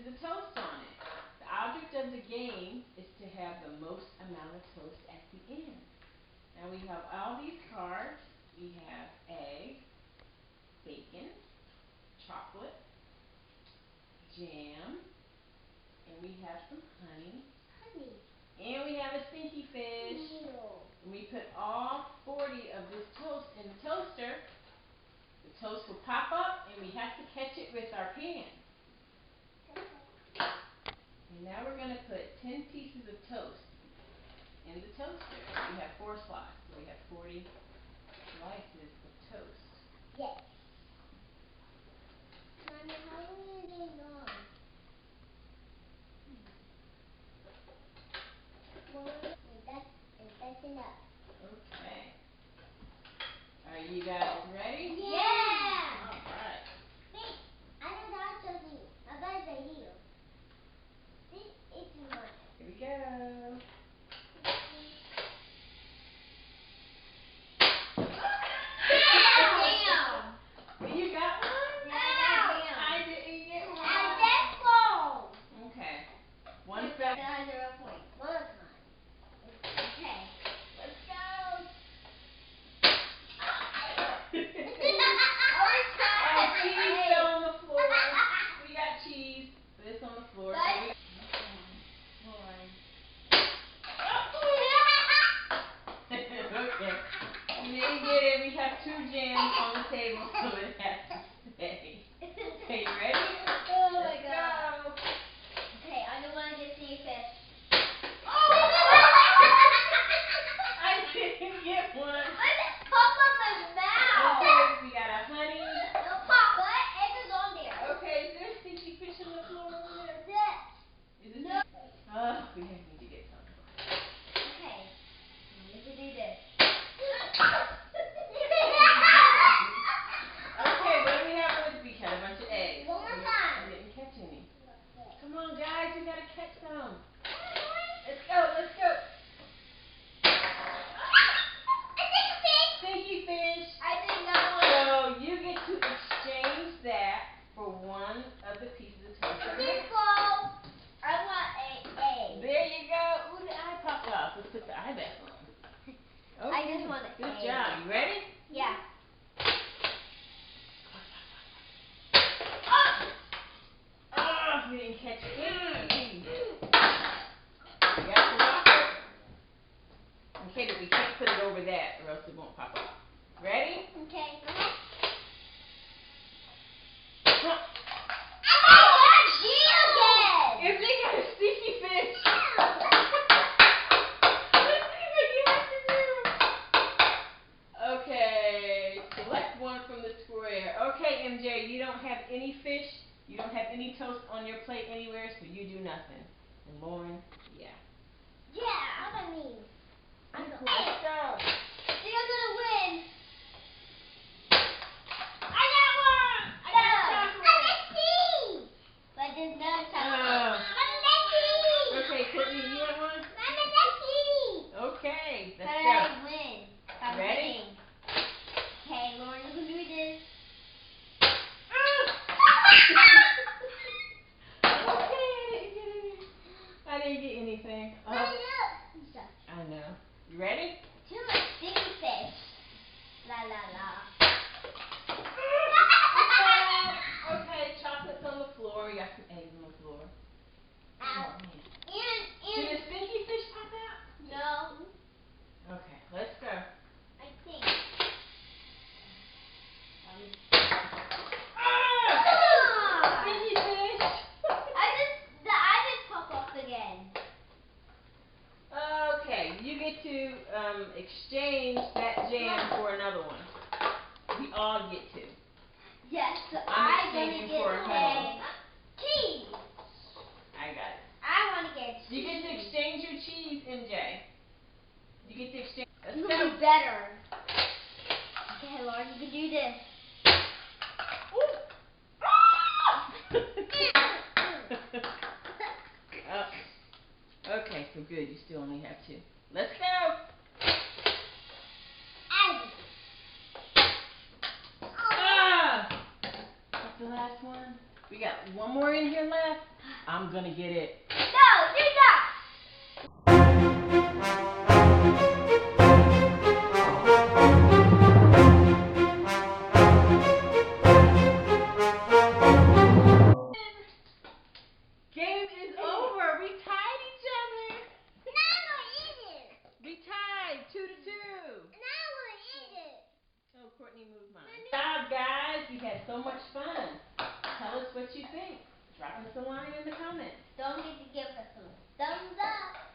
of toast on it. The object of the game is to have the most amount of toast at the end. Now we have all these cards. We have egg, bacon, chocolate, jam, and we have some honey. And we have a stinky fish. And we put all 40 of this toast in the toaster. The toast will pop up and we have to catch it with our pan. And now we're going to put 10 pieces of toast in the toaster. We have 4 slots. So we have 40 slices of toast. Yes. Mommy, how long is it on? That's enough. Okay. Are you guys ready? Yeah! Alright. Wait, I don't know something. My bud's right here. This is mine. Here we go. Damn! You got one? Yeah, I didn't get one. I got one. Okay. One fell. That's 0 point. One time. Okay. Let's go. Cheese fell on the floor. We got cheese. This on the floor. Okay. You didn't get it. We have 2 jams on the table, so it has to stay. Okay, you ready? Oh my Let's god. go. Okay, I don't want to get sea fish. I didn't get one. I just popped on my mouth. Okay, we got a honey. No pop, what? Egg is on there. Okay, is there a stinky fish on the floor over there? Yes. Is it? No. Oh, we need to get some. Okay. Let's do this. Okay, what do we have for this? We had a bunch of eggs. One more time. I didn't catch any. Come on, guys, we gotta catch some. Let's go, let's go. Stinky fish. I did not want So you get to exchange that for one of the pieces of toast. I want an egg. There you go. Ooh, the eye popped off. Let's put the eye back on. Okay. I just want an Good egg. job. You ready? Yeah. Oh, we didn't catch any. You got the chocolate? Okay, but we can't put it over that or else it won't pop up. Ready? Okay. If they got a sticky fish. Let's see what you have to do. Okay, select one from the square. Okay, MJ, you don't have any fish. You don't have any toast on your plate anywhere, so you do nothing. And Lauren, yeah. Yeah, what I mean. Let's go. You're gonna win. I got one. I got chocolate. I got tea. But there's no chocolate. Okay, Courtney, you want one? Okay, let's But go. I win. I'm Ready? winning. Okay, Lauren, you can do this. I didn't get anything. Oh, I know. You ready? Too much sticky fish. La la la. Okay, chocolate's on the floor. We got some eggs on the floor. Ow. Did a stinky fish pop out? No, Okay, let's go. I think. Stinky fish. I just pop off again. Okay, you get to exchange that jam for another one. We all get to. Yes, so I'm I'm gonna exchanging get for a honey. cheese. I got it. I want to get cheese. You get to exchange your cheese, MJ. You get to exchange. Let's You go. can do better. Okay, Lauren, you can do this. Okay, so good. You still only have 2. Let's go. That's the last one. We got one more in here left. I'm gonna get it. No, do that. Game is over. We tied each other. And I will eat it. We tied 2-2. And I will eat it. Oh, Courtney moved mine. Good job, guys. We had so much fun. Tell us what you think. Drop us a line in the comments. Don't forget to give us some thumbs up.